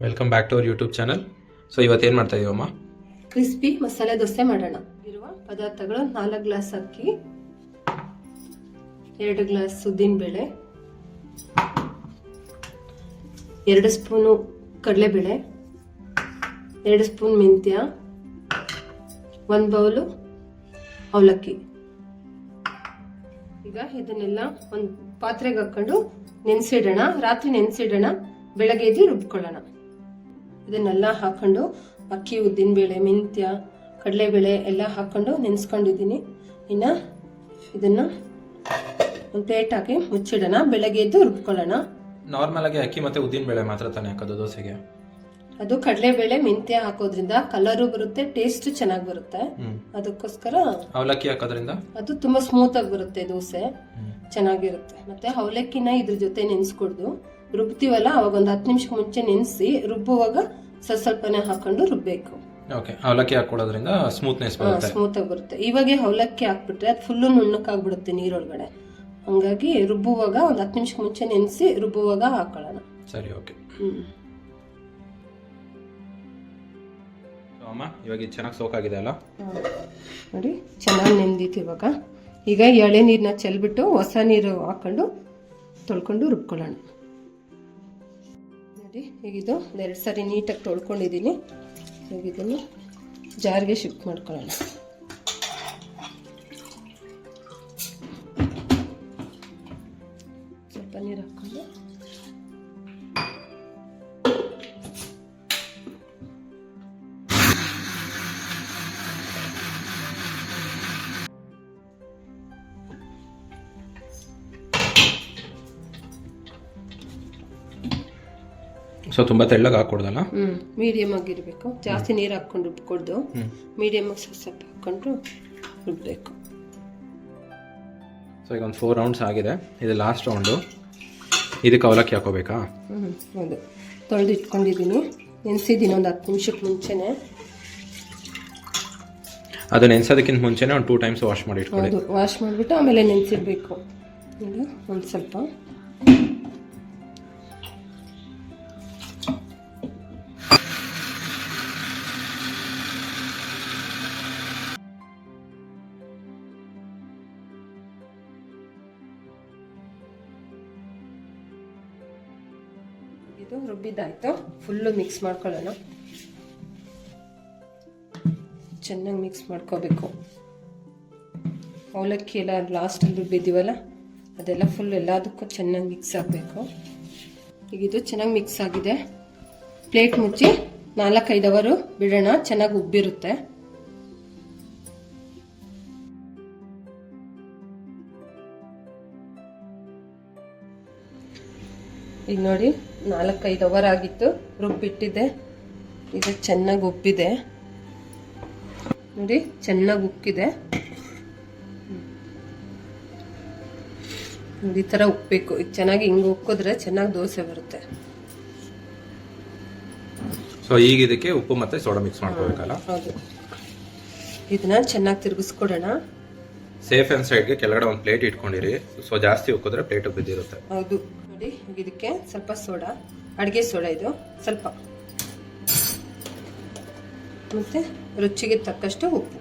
Welcome back to our YouTube channel. So ಇವತ್ತೇನು ಮಾಡ್ತಾ ಇದೀವಮ್ಮ? Crispy masala dosa ಮಾಡೋಣ. ಇರುವ ಪದಾರ್ಥಗಳು 4 ಗ್ಲಾಸ್ ಅಕ್ಕಿ, 2 ಗ್ಲಾಸ್ ಉದ್ದಿನ ಬೇಳೆ, 2 ಸ್ಪೂನು ಕಡಲೆಬೇಳೆ, 2 ಸ್ಪೂನ್ ಮೆಂತ್ಯ, 1 ಬೌಲು ಅವಲಕ್ಕಿ. ಈಗ ಇದನ್ನೆಲ್ಲ ಒಂದು ಪಾತ್ರೆಗೆ ಹಾಕೊಂಡು ನೆನೆಸಿಡೋಣ. ರಾತ್ರಿ ನೆನೆಸಿಡೋಣ, ಬೆಳಗ್ಗೆ ಎದ್ದು ರುಬ್ಕೊಳ್ಳೋಣ. ಇದನ್ನೆಲ್ಲ ಹಾಕೊಂಡು ಅಕ್ಕಿ, ಉದ್ದಿನಬೇಳೆ, ಮೆಂತ್ಯ, ಕಡಲೆಬೇಳೆ ಎಲ್ಲ ಹಾಕೊಂಡು ನೆನೆಸ್ಕೊಂಡಿದ್ದೀನಿ. ಇನ್ನು ಇದನ್ನ ಒಂದು ಪ್ಲೇಟ್ ಹಾಕಿ ಮುಚ್ಚಿಡೋಣ, ಬೆಳಗ್ಗೆ ಎದ್ದು ರುಬ್ಕೊಳ್ಳೋಣ. ನಾರ್ಮಲ್ ಆಗಿ ಅಕ್ಕಿ ಮತ್ತೆ ಉದ್ದಿನ ಬೇಳೆ ಮಾತ್ರ ತಾನೇ ಹಾಕೋದು ದೋಸೆಗೆ? ಅದು ಕಡಲೆಬೇಳೆ ಮೆಂತ್ಯ ಹಾಕೋದ್ರಿಂದ ಕಲರು ಬರುತ್ತೆ, ಟೇಸ್ಟ್ ಚೆನ್ನಾಗಿ ಬರುತ್ತೆ. ಅದಕ್ಕೋಸ್ಕರ ಅವಲಕ್ಕಿ ಹಾಕೋದ್ರಿಂದ ಅದು ತುಂಬಾ ಸ್ಮೂತ್ ಆಗಿ ಬರುತ್ತೆ, ದೋಸೆ ಚೆನ್ನಾಗಿರುತ್ತೆ. ಮತ್ತೆ ಅವಲಕ್ಕಿನ ಇದ್ರ ಜೊತೆ ನೆನ್ಸ್ಕೊಡ್ದು ರುಬ್ತೀವಲ್ಲ, ಅವಾಗ ಒಂದು 10 ನಿಮಿಷಕ್ಕೆ ಮುಂಚೆ ನೆನೆಸಿ ರುಬ್ಬುವಾಗ ಸ್ವಲ್ಪನೇ ಹಾಕೊಂಡು ರುಬ್ಬೇಕು. ಓಕೆ, ಅವಲಕ್ಕಿ ಹಾಕೊಳ್ಳೋದ್ರಿಂದ ಸ್ಮೂತ್ನೆಸ್ ಬರುತ್ತೆ, ಸ್ಮೂತ್ ಆಗಿ ಬರುತ್ತೆ. ಇವಾಗ ಅವಲಕ್ಕಿ ಹಾಕ್ಬಿಟ್ರೆ ಅದು ಫುಲ್ಲು ನುಣ್ಣಕ್ಕಾಗ್ಬಿಡುತ್ತೆ ನೀರೊಳಗಡೆ. ಹಂಗಾಗಿ ರುಬ್ಬುವಾಗ ಒಂದು 10 ನಿಮಿಷಕ್ಕೆ ಮುಂಚೆ ನೆನೆಸಿ ರುಬ್ಬುವಾಗ ಹಾಕೊಳ್ಳೋಣ. ಸರಿ, ಓಕೆ. ಅಮ್ಮ, ಇವಾಗ ಇದು ಚೆನ್ನಾಗಿ ಸೋಕಾಗಿದೆ ಅಲ್ಲ? ನೋಡಿ, ಚೆನ್ನಾಗಿ ನೆಂದಿತ್ತು. ಇವಾಗ ಈಗ ಎಳೆ ನೀರನ್ನ ಚೆಲ್ಬಿಟ್ಟು ಹೊಸ ನೀರು ಹಾಕೊಂಡು ತೊಳ್ಕೊಂಡು ರುಬ್ಕೊಳ್ಳೋಣ. ನೋಡಿ, ಈಗಿದು 2 ಸಾರಿ ನೀಟಾಗಿ ತೊಳ್ಕೊಂಡಿದ್ದೀನಿ. ಈಗ ಇದನ್ನು ಜಾರ್ಗೆ ಶಿಫ್ಟ್ ಮಾಡ್ಕೊಳ್ಳೋಣ. ಸ್ವಲ್ಪ ನೀರು ಹಾಕೊಂಡು ಸೊ ತುಂಬಾ ತೆಳ್ಳಗೆ ಹಾಕೊಡ್ದಲ್ಲ? ಮೀಡಿಯಮ್ ಆಗಿರ್ಬೇಕು, ಜಾಸ್ತಿ ನೀರು ಹಾಕೊಂಡು ರುಬ್ಕೊಡ್ದು. ಮೀಡಿಯಮ್ ಆಗಿ ಸ್ವಲ್ಪ ಹಾಕೊಂಡು ರುಬ್ಬೇಕು. ಸೊ ಈಗ ಒಂದು 4 ರೌಂಡ್ಸ್ ಆಗಿದೆ, ಇದು ಲಾಸ್ಟ್ ರೌಂಡು. ಇದಕ್ಕೆ ಅವಲಕ್ಕಿ ಹಾಕೋಬೇಕಾ? ಹೌದು, ತೊಳೆದು ಇಟ್ಕೊಂಡಿದ್ದೀನಿ, ನೆನೆಸಿದ್ದೀನಿ ಒಂದು 10 ನಿಮಿಷಕ್ಕೆ ಮುಂಚೆನೆ. ಅದು ನೆನೆಸೋದಕ್ಕಿಂತ ಮುಂಚೆನೆ ಒಂದು 2 ಟೈಮ್ಸ್ ವಾಶ್ ಮಾಡಿ ಇಟ್ಕೊಳ್ಳಿ. ವಾಶ್ ಮಾಡಿಬಿಟ್ಟು ಆಮೇಲೆ ನೆನೆಸಿಡ್ಬೇಕು. ಈಗ ಒಂದು ಸ್ವಲ್ಪ ಇದು ರುಬ್ಬಿದ್ದಾಯ್ತು. ಫುಲ್ಲು ಮಿಕ್ಸ್ ಮಾಡ್ಕೊಳ್ಳೋಣ. ಚೆನ್ನಾಗಿ ಮಿಕ್ಸ್ ಮಾಡ್ಕೋಬೇಕು. ಅವಲಕ್ಕಿ ಎಲ್ಲ ಲಾಸ್ಟಲ್ಲಿ ರುಬ್ಬಿದ್ದೀವಲ್ಲ, ಅದೆಲ್ಲ ಫುಲ್ ಎಲ್ಲದಕ್ಕೂ ಚೆನ್ನಾಗಿ ಮಿಕ್ಸ್ ಆಗಬೇಕು. ಈಗ ಇದು ಚೆನ್ನಾಗಿ ಮಿಕ್ಸ್ ಆಗಿದೆ. ಪ್ಲೇಟ್ ಮುಚ್ಚಿ 4-5 ಅವರ್ ಬಿಡೋಣ, ಚೆನ್ನಾಗಿ ಉಬ್ಬಿರುತ್ತೆ. ಈಗ ನೋಡಿ, 4-5 ಅವರ್ ಆಗಿತ್ತು, ರುಬ್ಬಿಟ್ಟಿದ್ದೆ. ಇದು ಚೆನ್ನಾಗಿ ಉಬ್ಬಿದೆ ನೋಡಿ, ಚೆನ್ನಾಗಿ ಉಕ್ಕಿದೆ. ಈ ಥರ ಉಪ್ಪಬೇಕು. ಈಗ ಚೆನ್ನಾಗಿ ಹಿಂಗೆ ಉಕ್ಕಿದ್ರೆ ಚೆನ್ನಾಗಿ ದೋಸೆ ಬರುತ್ತೆ. ಸೊ ಈಗ ಇದಕ್ಕೆ ಉಪ್ಪು ಮತ್ತೆ ಸೋಡಾ ಮಿಕ್ಸ್ ಮಾಡ್ಕೋಬೇಕಲ್ಲ? ಹೌದು. ಇದನ್ನ ಚೆನ್ನಾಗಿ ತಿರುಗಿಸ್ಕೊಡೋಣ. ಸೇಫ್ ಅಂಡ್ ಸೈಡ್ಗೆ ಕೆಳಗಡೆ ಒಂದು ಪ್ಲೇಟ್ ಇಟ್ಕೊಂಡಿರಿ. ಸೊ ಜಾಸ್ತಿ ಉಕ್ಕಿದ್ರೆ ಪ್ಲೇಟ್ ಬಿದ್ದಿರುತ್ತೆ. ಹೌದು. ನೋಡಿ, ಇದಕ್ಕೆ ಸ್ವಲ್ಪ ಸೋಡಾ, ಅಡುಗೆ ಸೋಡಾ ಇದು ಸ್ವಲ್ಪ, ಮತ್ತೆ ರುಚಿಗೆ ತಕ್ಕಷ್ಟು ಉಪ್ಪು.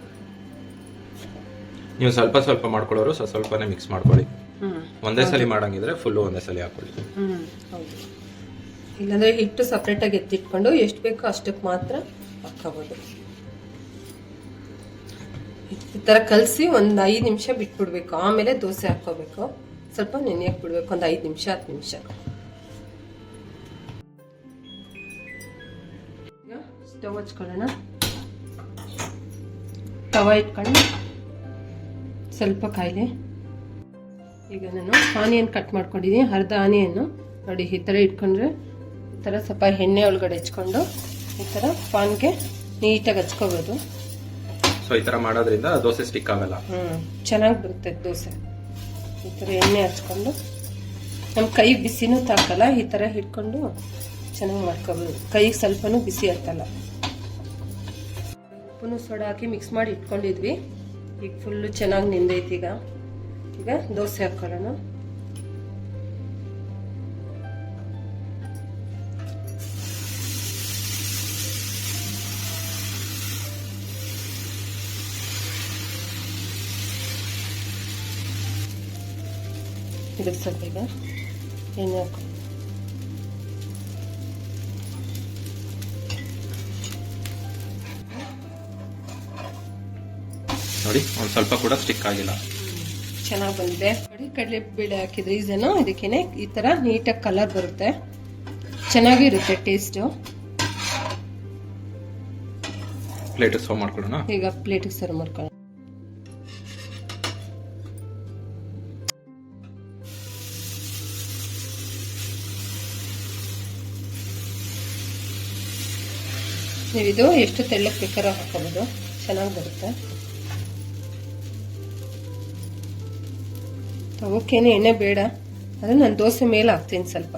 ನೀವು ಸ್ವಲ್ಪ ಸ್ವಲ್ಪ ಮಾಡ್ಕೊಳ್ಳೋರು ಸ್ವಲ್ಪನೇ ಮಿಕ್ಸ್ ಮಾಡ್ಕೊಳ್ಳಿ. ಒಂದೇ ಸಲ ಮಾಡಂಗಿದ್ರೆ ಫುಲ್ಲು ಒಂದೇ ಸಲ ಹಾಕೊಳ್ಳಿ. ಹೌದು. ಇಲ್ಲಾಂದ್ರೆ ಹಿಟ್ಟು ಸಪ್ರೇಟಾಗಿ ಎತ್ತಿಟ್ಕೊಂಡು ಎಷ್ಟು ಬೇಕೋ ಅಷ್ಟಕ್ಕೆ ಮಾತ್ರ ಹಾಕೋಬೋದು. ಈ ಥರ ಕಲಸಿ ಒಂದು 5 ನಿಮಿಷ ಬಿಟ್ಬಿಡ್ಬೇಕು. ಆಮೇಲೆ ದೋಸೆ ಹಾಕೋಬೇಕು. ಸ್ವಲ್ಪ ನೆನೆಯಕ್ಕೆ ಬಿಡ್ಬೇಕು, ಒಂದು 5 ನಿಮಿಷ 10 ನಿಮಿಷ. ಈಗ ಸ್ಟವ್ ಹಚ್ಕೊಳ್ಳೋಣ. ತವ ಇಟ್ಕೊಂಡು ಸ್ವಲ್ಪ ಕಾಯಿಲೆ. ಈಗ ನಾನು ಆನಿಯನ್ ಕಟ್ ಮಾಡ್ಕೊಂಡಿದ್ದೀನಿ, ಅರ್ಧ ಆನಿಯನ್ನು ನೋಡಿ. ಈ ಥರ ಇಟ್ಕೊಂಡ್ರೆ ಈ ಥರ ಸ್ವಲ್ಪ ಎಣ್ಣೆ ಒಳಗಡೆ ಹೆಚ್ಕೊಂಡು ಈ ಥರ ಪಾನ್ಗೆ ನೀಟಾಗಿ ಹಚ್ಕೋಬೋದು. ಸೊ ಈ ಥರ ಮಾಡೋದ್ರಿಂದ ದೋಸೆ ಸ್ಟಿಕ್ ಆಗಲ್ಲ, ಚೆನ್ನಾಗಿ ಬರುತ್ತೆ ದೋಸೆ. ಈ ಥರ ಎಣ್ಣೆ ಹಚ್ಕೊಂಡು ನಮ್ಮ ಕೈ ಬಿಸಿನೂ ತಾಕಲ್ಲ, ಈ ಥರ ಇಟ್ಕೊಂಡು ಚೆನ್ನಾಗಿ ಮಾಡ್ಕೋಬೋದು. ಕೈಗೆ ಸ್ವಲ್ಪನೂ ಬಿಸಿ ಹತ್ತಲ್ಲ. ಉಪ್ಪು ಸೋಡಾ ಹಾಕಿ ಮಿಕ್ಸ್ ಮಾಡಿ ಇಟ್ಕೊಂಡಿದ್ವಿ. ಈಗ ಫುಲ್ಲು ಚೆನ್ನಾಗಿ ನೆಂದೈತಿ. ಈಗ ದೋಸೆ ಹಾಕೊಳ್ಳೋಣ. ಇದಕ್ಕೆ ಸ್ವಲ್ಪ ಈಗ ಎಣ್ಣೆ ಹಾಕೊ. ನೋಡಿ ಒಂದು ಸ್ವಲ್ಪ ಕೂಡ ಸ್ಟಿಕ್ ಆಗಿಲ್ಲ. ಚೆನ್ನಾಗಿ ಬಂದಿದೆ ನೋಡಿ. ಕಡಲೆಬೇಳೆ ಹಾಕಿದ ರೀಸನ್ ಇದಕ್ಕೇನೆ ಈ ತರ ನೀಟಾಗಿ ಕಲರ್ ಬರುತ್ತೆ, ಚೆನ್ನಾಗಿರುತ್ತೆ ಟೇಸ್ಟು. ಪ್ಲೇಟ್ ಸರ್ವ್ ಮಾಡ್ಕೊಳ್ಳೋಣ. ಈಗ ಪ್ಲೇಟಿಗೆ ಸರ್ವ್ ಮಾಡ್ಕೊಳ್ಳೋಣ. ನೀವಿದು ಎಷ್ಟು ತೆಳ್ಳಕ್ಕೆ ಬೇಕಾದ್ರೆ ಹಾಕೋಬೋದು, ಚೆನ್ನಾಗಿ ಬರುತ್ತೆ. ತಗೋಕ್ಕೇನು ಎಣ್ಣೆ ಬೇಡ, ಅದು ನಾನು ದೋಸೆ ಮೇಲೆ ಹಾಕ್ತೀನಿ ಸ್ವಲ್ಪ.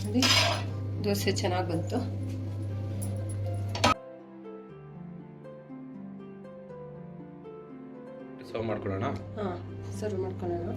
ನೋಡಿ ದೋಸೆ ಚೆನ್ನಾಗಿ ಬಂತು. ಸರ್ವ್ ಮಾಡ್ಕೊಳ್ಳೋಣ. ಹಾಂ, ಸರ್ವ್ ಮಾಡ್ಕೊಳ್ಳೋಣ.